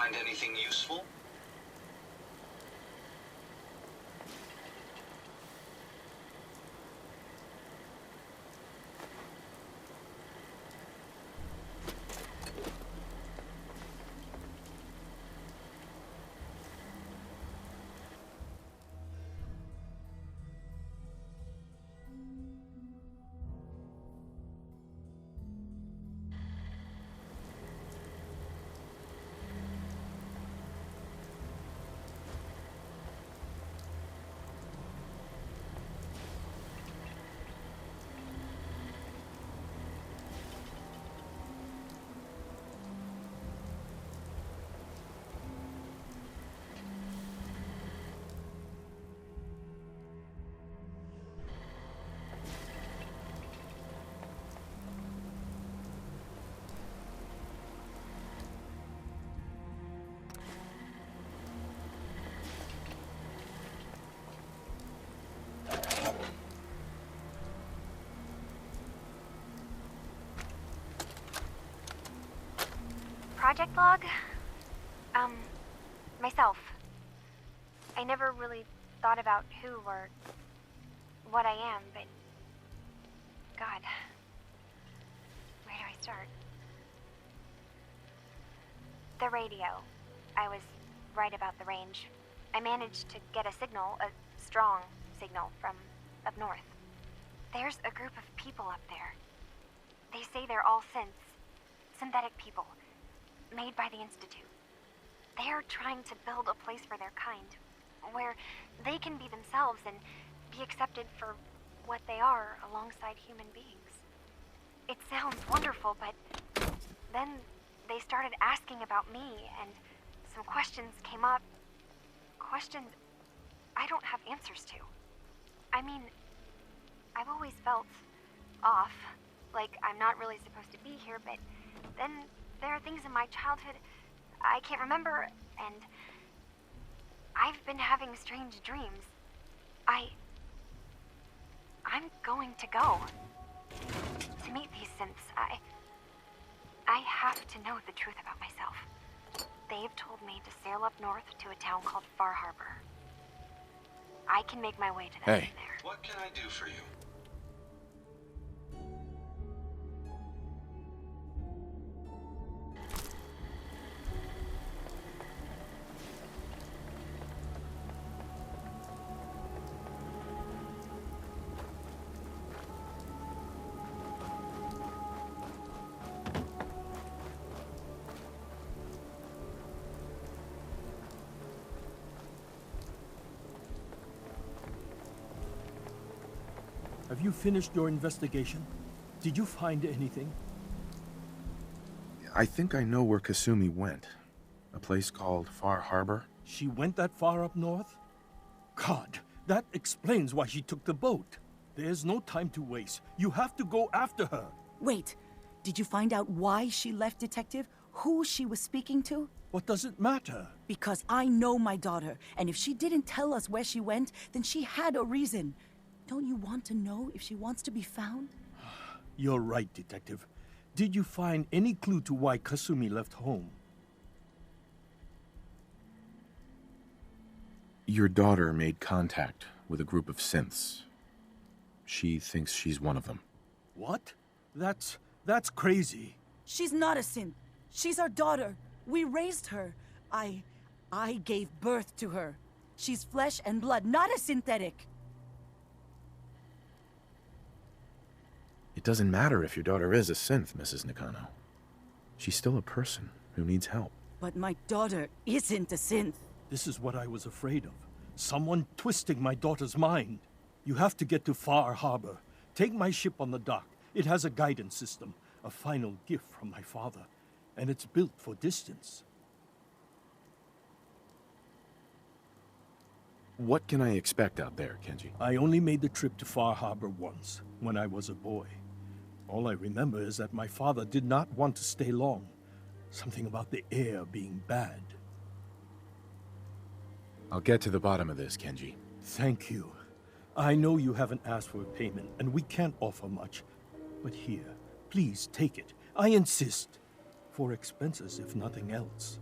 find anything useful? Project log? Myself. I never really thought about who or what I am, but... God. Where do I start? The radio. I was right about the range. I managed to get a signal, a strong signal, from up north. There's a group of people up there. They say they're all synths. Synthetic people. Made by the Institute. They're trying to build a place for their kind, where they can be themselves and be accepted for what they are alongside human beings. It sounds wonderful, but then they started asking about me, and some questions came up. Questions I don't have answers to. I mean, I've always felt off, like I'm not really supposed to be here, but then there are things in my childhood I can't remember, and I've been having strange dreams. I'm going to go. To meet these synths, I have to know the truth about myself. They've told me to sail up north to a town called Far Harbor. I can make my way to them from there. What can I do for you? Have you finished your investigation? Did you find anything? I think I know where Kasumi went. A place called Far Harbor. She went that far up north? God, that explains why she took the boat. There's no time to waste. You have to go after her. Wait, did you find out why she left, Detective? Who she was speaking to? What does it matter? Because I know my daughter, and if she didn't tell us where she went, then she had a reason. Don't you want to know if she wants to be found? You're right, Detective. Did you find any clue to why Kasumi left home? Your daughter made contact with a group of synths. She thinks she's one of them. What? That's crazy. She's not a synth. She's our daughter. We raised her. I gave birth to her. She's flesh and blood, not a synthetic. It doesn't matter if your daughter is a synth, Mrs. Nakano. She's still a person who needs help. But my daughter isn't a synth. This is what I was afraid of. Someone twisting my daughter's mind. You have to get to Far Harbor. Take my ship on the dock. It has a guidance system, a final gift from my father, and it's built for distance. What can I expect out there, Kenji? I only made the trip to Far Harbor once, when I was a boy. All I remember is that my father did not want to stay long. Something about the air being bad. I'll get to the bottom of this, Kenji. Thank you. I know you haven't asked for a payment, and we can't offer much. But here, please take it. I insist. For expenses, if nothing else.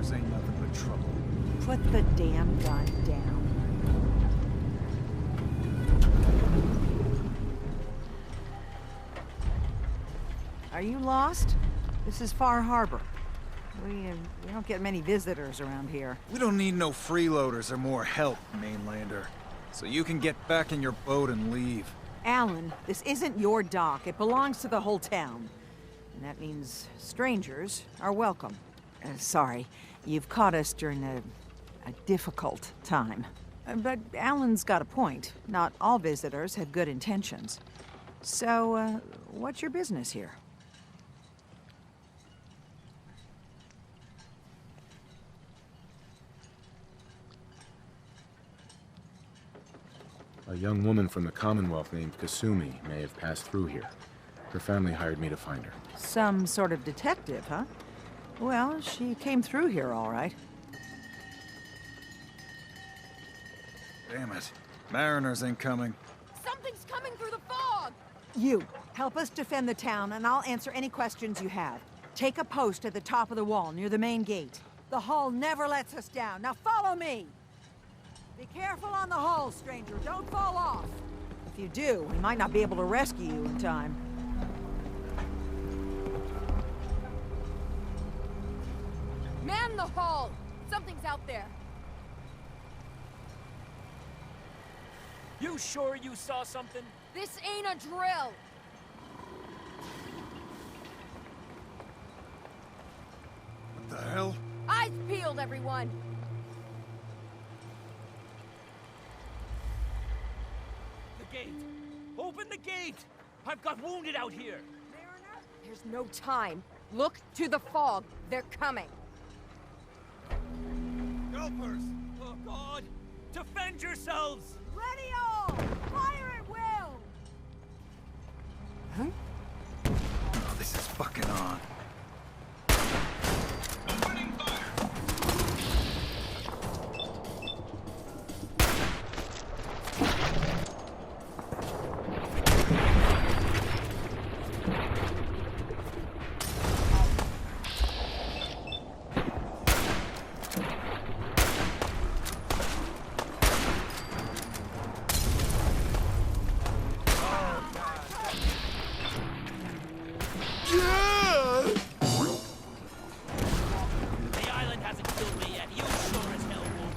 Mariners ain't nothing but trouble. Put the damn gun down. Are you lost? This is Far Harbor. We don't get many visitors around here. We don't need no freeloaders or more help, mainlander. So you can get back in your boat and leave. Alan, this isn't your dock. It belongs to the whole town. And that means strangers are welcome. Sorry, you've caught us during a difficult time. But Alan's got a point. Not all visitors have good intentions. So, what's your business here? A young woman from the Commonwealth named Kasumi may have passed through here. Her family hired me to find her. Some sort of detective, huh? Well, she came through here all right. Damn it. Mariners ain't coming. Something's coming through the fog! You, help us defend the town, and I'll answer any questions you have. Take a post at the top of the wall, near the main gate. The hull never lets us down. Now follow me! Be careful on the hull, stranger. Don't fall off. If you do, we might not be able to rescue you in time. Man the hull! Something's out there. You sure you saw something? This ain't a drill! What the hell? Eyes peeled, everyone! The gate! Open the gate! I've got wounded out here! Mariner? There's no time. Look to the fog. They're coming. Helpers! Oh, God! Defend yourselves! Ready all! Fire at will! Oh, this is fucking on. Opening fire. The island hasn't killed me yet. You sure as hell won't.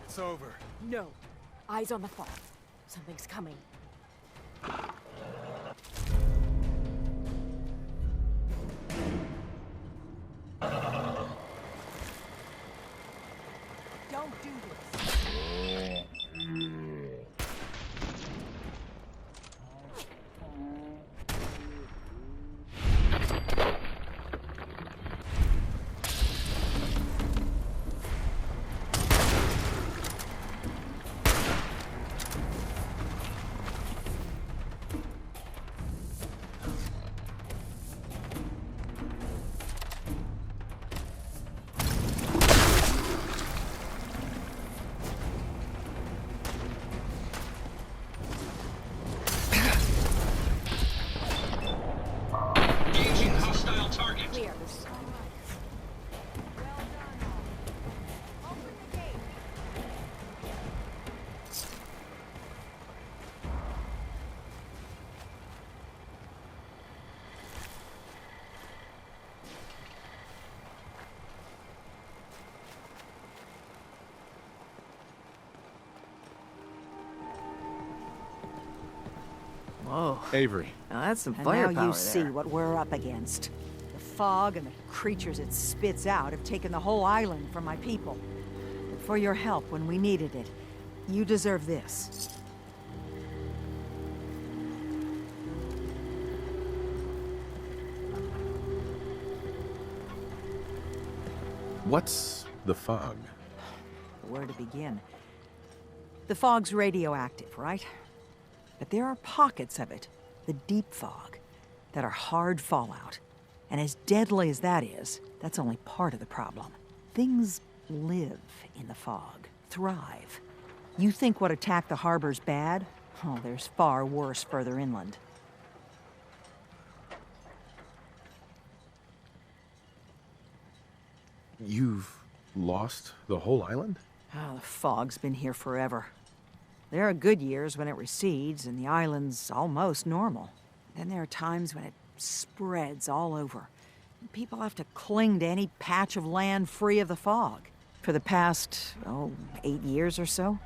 It's over. No. Eyes on the fog. Something's coming. Don't do this. Whoa. Avery. Now that's some And firepower now you there. see what we're up against. The fog and the creatures it spits out have taken the whole island from my people. But for your help when we needed it, you deserve this. What's the fog? Where to begin? The fog's radioactive, right? But there are pockets of it, the deep fog, that are hard fallout. And as deadly as that is, that's only part of the problem. Things live in the fog, thrive. You think what attacked the harbor's bad? Oh, there's far worse further inland. You've lost the whole island? Oh, the fog's been here forever. There are good years when it recedes and the island's almost normal. Then there are times when it spreads all over. People have to cling to any patch of land free of the fog. For the past, 8 years or so,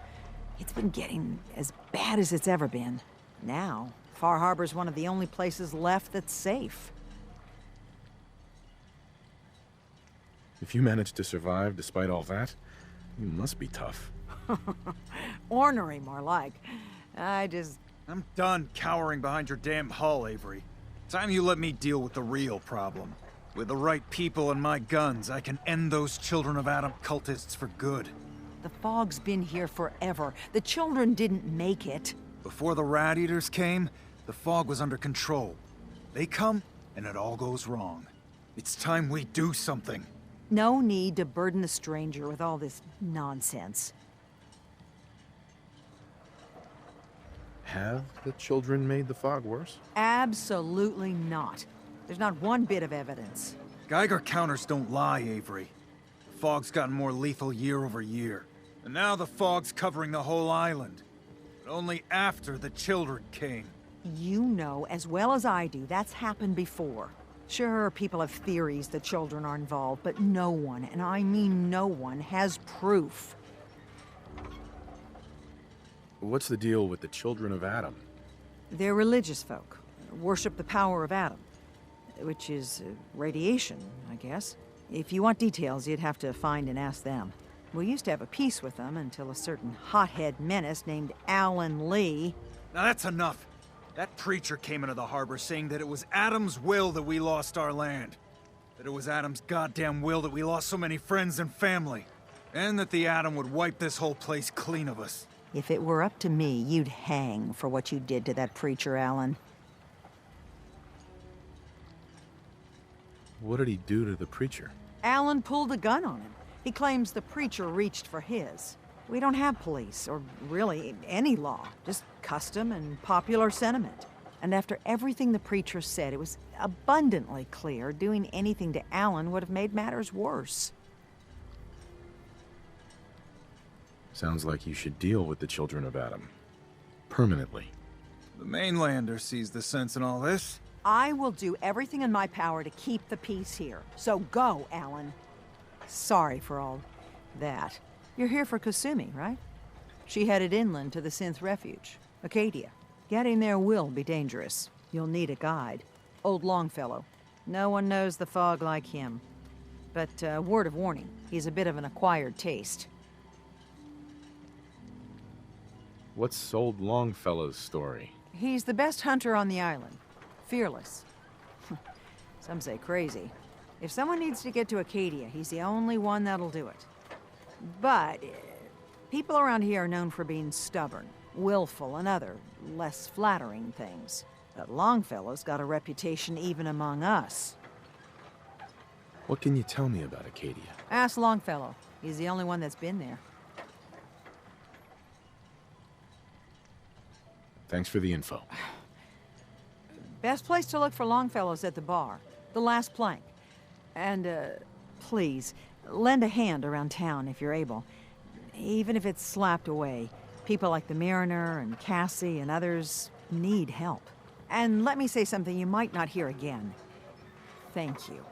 it's been getting as bad as it's ever been. Now, Far Harbor's one of the only places left that's safe. If you managed to survive despite all that, you must be tough. Ornery, more like. I'm done cowering behind your damn hull, Avery. Time you let me deal with the real problem. With the right people and my guns, I can end those Children of Adam cultists for good. The fog's been here forever. The children didn't make it. Before the Rat Eaters came, the fog was under control. They come, and it all goes wrong. It's time we do something. No need to burden the stranger with all this nonsense. Have the children made the fog worse? Absolutely not. There's not one bit of evidence. Geiger counters don't lie, Avery. The fog's gotten more lethal year over year. And now the fog's covering the whole island. But only after the children came. You know as well as I do that's happened before. Sure, people have theories the children are involved, but no one, and I mean no one, has proof. What's the deal with the Children of Adam? They're religious folk, worship the power of Adam, which is radiation, I guess. If you want details, you'd have to find and ask them. We used to have a peace with them until a certain hothead menace named Alan Lee. Now that's enough. That preacher came into the harbor saying that it was Adam's will that we lost our land. That it was Adam's goddamn will that we lost so many friends and family. And that the Atom would wipe this whole place clean of us. If it were up to me, you'd hang for what you did to that preacher, Alan. What did he do to the preacher? Alan pulled a gun on him. He claims the preacher reached for his. We don't have police, or really any law, just custom and popular sentiment. And after everything the preacher said, it was abundantly clear doing anything to Alan would have made matters worse. Sounds like you should deal with the Children of Adam. Permanently. The mainlander sees the sense in all this. I will do everything in my power to keep the peace here. So go, Alan. Sorry for all that. You're here for Kasumi, right? She headed inland to the Synth Refuge, Acadia. Getting there will be dangerous. You'll need a guide. Old Longfellow. No one knows the fog like him. But word of warning, he's a bit of an acquired taste. What's old Longfellow's story? He's the best hunter on the island. Fearless. Some say crazy. If someone needs to get to Acadia, he's the only one that'll do it. But people around here are known for being stubborn, willful, and other, less flattering things. But Longfellow's got a reputation even among us. What can you tell me about Acadia? Ask Longfellow. He's the only one that's been there. Thanks for the info. Best place to look for Longfellow's at the bar. The last plank. And, please, lend a hand around town if you're able. Even if it's slapped away. People like the Mariner and Cassie and others need help. And let me say something you might not hear again. Thank you.